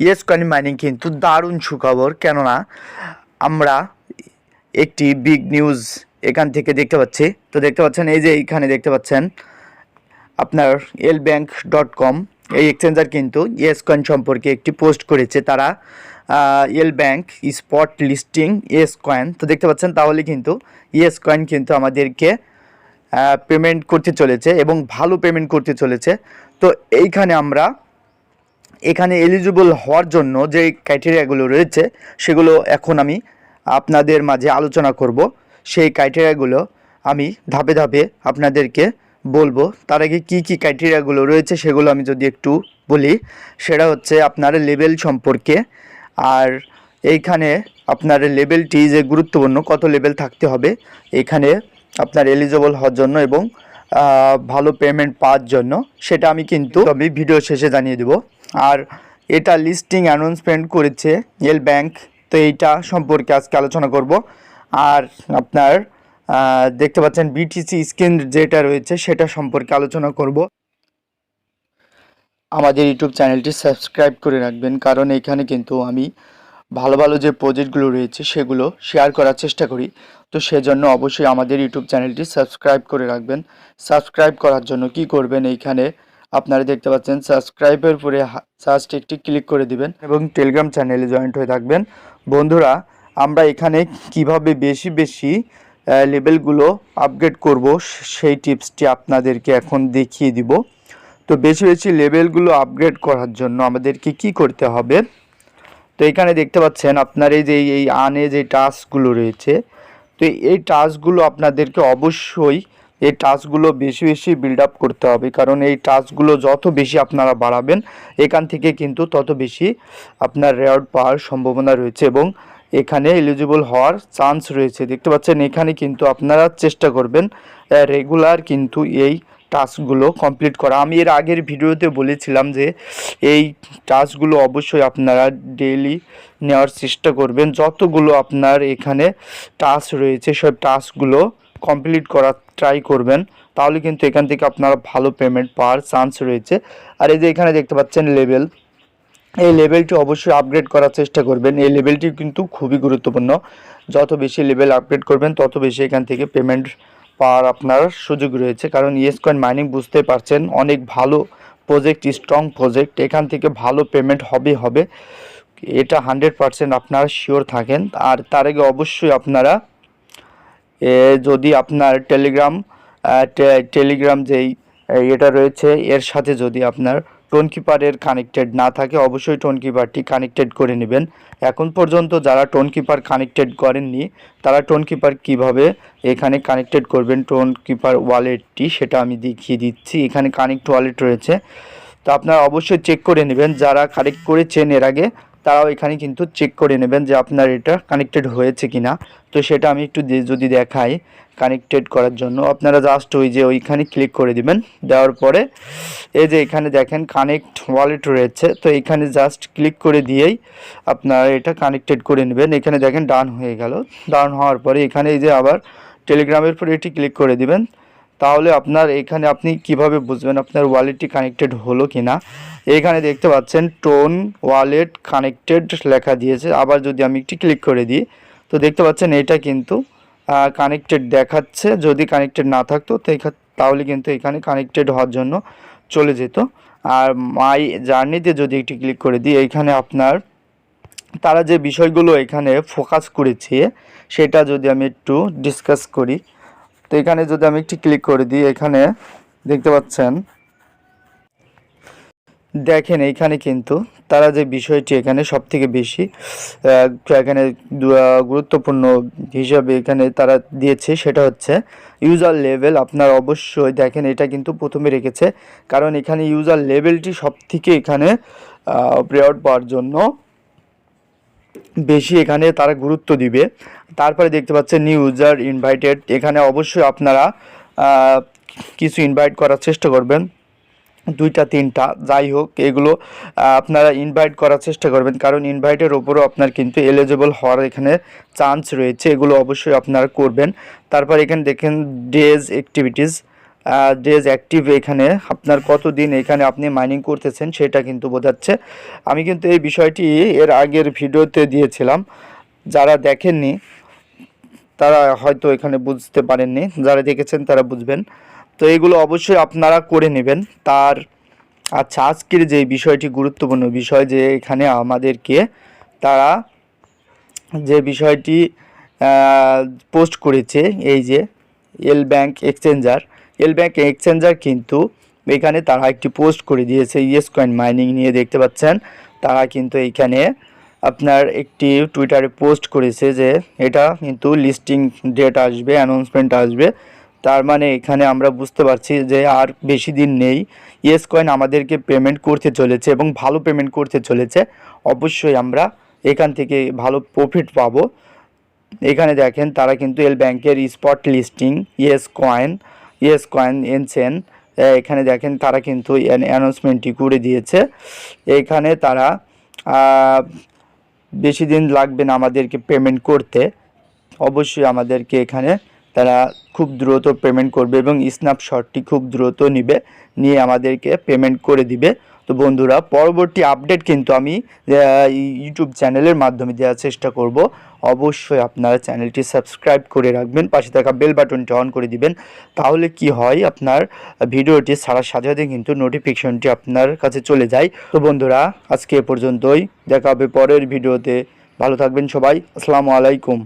Yes coin mining কিন্তু দারুণ সুখবর, কেননা আমরা একটি বিগ নিউজ এখান থেকে দেখতে পাচ্ছি। তো দেখতে পাচ্ছেন, এই যে এইখানে দেখতে পাচ্ছেন আপনার elbank.com এই এক্সচেঞ্জার কিন্তু ইয়েস কয়েন সম্পর্কে একটি পোস্ট করেছে। তারা elbank spot listing yes coin, তো দেখতে পাচ্ছেন তাহলে কিন্তু ইয়েস কয়েন কিন্তু আমাদেরকে পেমেন্ট করতে চলেছে এবং ভালো পেমেন্ট করতে চলেছে। তো এইখানে আমরা এখানে এলিজিবল হওয়ার জন্য যে ক্রাইটেরিয়াগুলো রয়েছে সেগুলো এখন আমি আপনাদের মাঝে আলোচনা করব। সেই ক্রাইটেরিয়াগুলো আমি ধাপে ধাপে আপনাদেরকে বলবো। তার আগে কী কী ক্রাইটেরিয়াগুলো রয়েছে সেগুলো আমি যদি একটু বলি, সেটা হচ্ছে আপনার লেভেল সম্পর্কে। আর এইখানে আপনার লেভেলটি যে গুরুত্বপূর্ণ, কত লেভেল থাকতে হবে এখানে আপনার এলিজিবল হওয়ার জন্য এবং ভালো পেমেন্ট পাওয়ার জন্য, সেটা আমি কিন্তু ভিডিও শেষে জানিয়ে দেব। আর এটা লিস্টিং অ্যানাউন্সমেন্ট করেছে elbank, তো এইটা সম্পর্কে আজকে আলোচনা করব। আর আপনার দেখতে পাচ্ছেন বিটিসি স্ক্রিন যেটা রয়েছে সেটা সম্পর্কে আলোচনা করব। আমাদের ইউটিউব চ্যানেলটি সাবস্ক্রাইব করে রাখবেন, কারণ এখানে কিন্তু আমি ভালো ভালো যে প্রজেক্টগুলো রয়েছে সেগুলো শেয়ার করার চেষ্টা করি। তো সেজন্য অবশ্যই আমাদের ইউটিউব চ্যানেলটি সাবস্ক্রাইব করে রাখবেন। সাবস্ক্রাইব করার জন্য কি করবেন, এইখানে আপনারা দেখতে পাচ্ছেন সাবস্ক্রাইবের উপরে জাস্ট একটি ক্লিক করে দিবেন এবং টেলিগ্রাম চ্যানেলে জয়েন্ট হয়ে থাকবেন। বন্ধুরা, আমরা এখানে কিভাবে বেশি বেশি লেভেলগুলো আপগ্রেড করব সেই টিপসটি আপনাদেরকে এখন দেখিয়ে দিব। তো বেশি বেশি লেভেলগুলো আপগ্রেড করার জন্য আমাদেরকে কি করতে হবে, তো এখানে দেখতে পাচ্ছেন আপনার এই যে এই আনে যে টাস্কগুলো রয়েছে, তো এই টাস্কগুলো আপনাদেরকে অবশ্যই এই টাস্কগুলো বেশি বেশি বিল্ড আপ করতে হবে, কারণ এই টাস্কগুলো যত বেশি আপনারা বাড়াবেন এখান থেকে কিন্তু তত বেশি আপনার রেওয়ার্ড পাওয়ার সম্ভাবনা রয়েছে এবং এখানে এলিজিবল হওয়ার চান্স রয়েছে। দেখতে পাচ্ছেন এখানে কিন্তু আপনারা চেষ্টা করবেন রেগুলার কিন্তু এই টাস্কগুলো কমপ্লিট করা। আমি এর আগের ভিডিওতে বলেছিলাম যে এই টাস্কগুলো অবশ্যই আপনারা ডেইলি নেওয়ার চেষ্টা করবেন। যতগুলো আপনার এখানে টাস্ক রয়েছে সব টাস্কগুলো কমপ্লিট করার ট্রাই করবেন, তাহলে কিন্তু এখান থেকে আপনারা ভালো পেমেন্ট পাওয়ার চান্স রয়েছে। আর এই যে এখানে দেখতে পাচ্ছেন লেভেল, এই লেভেলটি অবশ্যই আপগ্রেড করার চেষ্টা করবেন। এই লেভেলটি কিন্তু খুবই গুরুত্বপূর্ণ। যত বেশি লেভেল আপগ্রেড করবেন তত বেশি এখান থেকে পেমেন্ট পাওয়ার আপনার সুযোগ রয়েছে, কারণ ইয়েস কয়েন মাইনিং বুঝতে পারছেন অনেক ভালো প্রজেক্ট, স্ট্রং প্রজেক্ট, এখান থেকে ভালো পেমেন্ট হবে এটা 100% আপনারা শিওর থাকেন। আর তার আগে অবশ্যই আপনারা যদি আপনার টেলিগ্রাম যেই এটা রয়েছে এর সাথে যদি আপনার টোন কিপারের কানেক্টেড না থাকে অবশ্যই টোন কিপারটি কানেক্টেড করে নেবেন। এখন পর্যন্ত যারা টোন কিপার কানেক্টেড করেননি তারা টোন কিপার কীভাবে এখানে কানেক্টেড করবেন, টোন কিপার ওয়ালেটটি সেটা আমি দেখিয়ে দিচ্ছি। এখানে কানেক্ট ওয়ালেট রয়েছে, তো আপনারা অবশ্যই চেক করে নেবেন। যারা কানেক্ট করেছেন এর আগে তারাও এখানে কিন্তু চেক করে নেবেন যে আপনার এটা কানেক্টেড হয়েছে কি না। তো সেটা আমি একটু যদি দেখাই, কানেক্টেড করার জন্য আপনারা জাস্ট ওই যে ওইখানে ক্লিক করে দিবেন। দেওয়ার পরে এই যে এখানে দেখেন কানেক্ট ওয়ালেট রয়েছে, তো এখানে জাস্ট ক্লিক করে দিয়েই আপনারা এটা কানেক্টেড করে নেবেন। এখানে দেখেন ডান হয়ে গেল। ডান হওয়ার পরে এখানে এই যে আবার টেলিগ্রামের পরে এটি ক্লিক করে দিবেন। তাহলে আপনার এখানে আপনি কিভাবে বুঝবেন আপনার ওয়ালেটটি কানেক্টেড হলো কি না, এখানে দেখতে পাচ্ছেন টোন ওয়ালেট কানেক্টেড লেখা দিয়েছে। আবার যদি আমি একটি ক্লিক করে দিই তো দেখতে পাচ্ছেন এটা কিন্তু কানেক্টেড দেখাচ্ছে। যদি কানেক্টেড না থাকতো তো তাহলে কিন্তু এখানে কানেক্টেড হওয়ার জন্য চলে যেত। আর মাই জার্নিতে যদি একটি ক্লিক করে দিই, এইখানে আপনার তারা যে বিষয়গুলো এখানে ফোকাস করেছে সেটা যদি আমি একটু ডিসকাস করি, তো এখানে যদি আমি একটি ক্লিক করে দিই, এখানে দেখতে পাচ্ছেন দেখেন এইখানে কিন্তু তারা যে বিষয়টি এখানে সবথেকে বেশি এখানে গুরুত্বপূর্ণ হিসাবে এখানে তারা দিয়েছে সেটা হচ্ছে ইউজার লেভেল। আপনার অবশ্যই দেখেন এটা কিন্তু প্রথমে রেখেছে, কারণ এখানে ইউজার লেভেলটি সবথেকে এখানে রেওয়ার্ড পাওয়ার জন্য বেশি এখানে তারা গুরুত্ব দিবে। তারপরে দেখতে পাচ্ছেন নিউ ইউজার ইনভাইটেড, এখানে অবশ্যই আপনারা কিছু ইনভাইট করার চেষ্টা করবেন, 2টা 3টা যাই হোক এগুলো আপনারা ইনভাইট করার চেষ্টা করবেন, কারণ ইনভাইটের ওপরও আপনার কিন্তু এলিজিবল হওয়ার এখানে চান্স রয়েছে। এগুলো অবশ্যই আপনারা করবেন। তারপর এখানে দেখেন ডেজ অ্যাক্টিভিটিস, ডেজ অ্যাক্টিভ, এখানে আপনার কতদিন এখানে আপনি মাইনিং করতেছেন সেটা কিন্তু বোঝাচ্ছে। আমি কিন্তু এই বিষয়টি এর আগের ভিডিওতে দিয়েছিলাম, যারা দেখেননি তারা হয়তো এখানে বুঝতে পারেননি, যারা দেখেছেন তারা বুঝবেন। তো এগুলো অবশ্যই আপনারা করে নেবেন। আচ্ছা, আজকের যে বিষয়টি গুরুত্বপূর্ণ বিষয়, যে এখানে আমাদেরকে তারা যে বিষয়টি পোস্ট করেছে, এই যে এল ব্যাংক এক্সচেঞ্জার কিন্তু এখানে তারা একটি পোস্ট করে দিয়েছে ইয়েস কয়েন মাইনিং নিয়ে, দেখতে পাচ্ছেন। তারা কিন্তু এইখানে আপনার একটি টুইটারে পোস্ট করেছে যে এটা কিন্তু লিস্টিং ডেট আসবে, অ্যানাউন্সমেন্ট আসবে। তার মানে এখানে আমরা বুঝতে পারছি যে আর বেশি দিন নেই, ইয়েস কয়েন আমাদেরকে পেমেন্ট করতে চলেছে এবং ভালো পেমেন্ট করতে চলেছে। অবশ্যই আমরা এখান থেকে ভালো প্রফিট পাবো। এখানে দেখেন তারা কিন্তু এল ব্যাংকের স্পট লিস্টিং ইয়েস কয়েন এনসেন, এখানে দেখেন তারা কিন্তু অ্যানাউন্সমেন্টটি করে দিয়েছে। এখানে তারা বেশি দিন লাগবে না আমাদেরকে পেমেন্ট করতে। অবশ্যই আমাদেরকে এখানে তারা খুব দ্রুত পেমেন্ট করবে এবং স্ন্যাপশটটি খুব দ্রুত নিয়ে আমাদেরকে পেমেন্ট করে দিবে। তো বন্ধুরা, পরবর্তী আপডেট কিন্তু আমি ইউটিউব চ্যানেলের মাধ্যমে দেওয়ার চেষ্টা করব। অবশ্যই আপনারা চ্যানেলটি সাবস্ক্রাইব করে রাখবেন, পাশে থাকা বেল বাটনটি অন করে দিবেন। তাহলে কি হয়, আপনার ভিডিওটি ছাড়ার সাথে সাথে কিন্তু নোটিফিকেশনটি আপনার কাছে চলে যায়। তো বন্ধুরা, আজকে এ পর্যন্তই, দেখা হবে পরের ভিডিওতে। ভালো থাকবেন সবাই, আসসালামু আলাইকুম।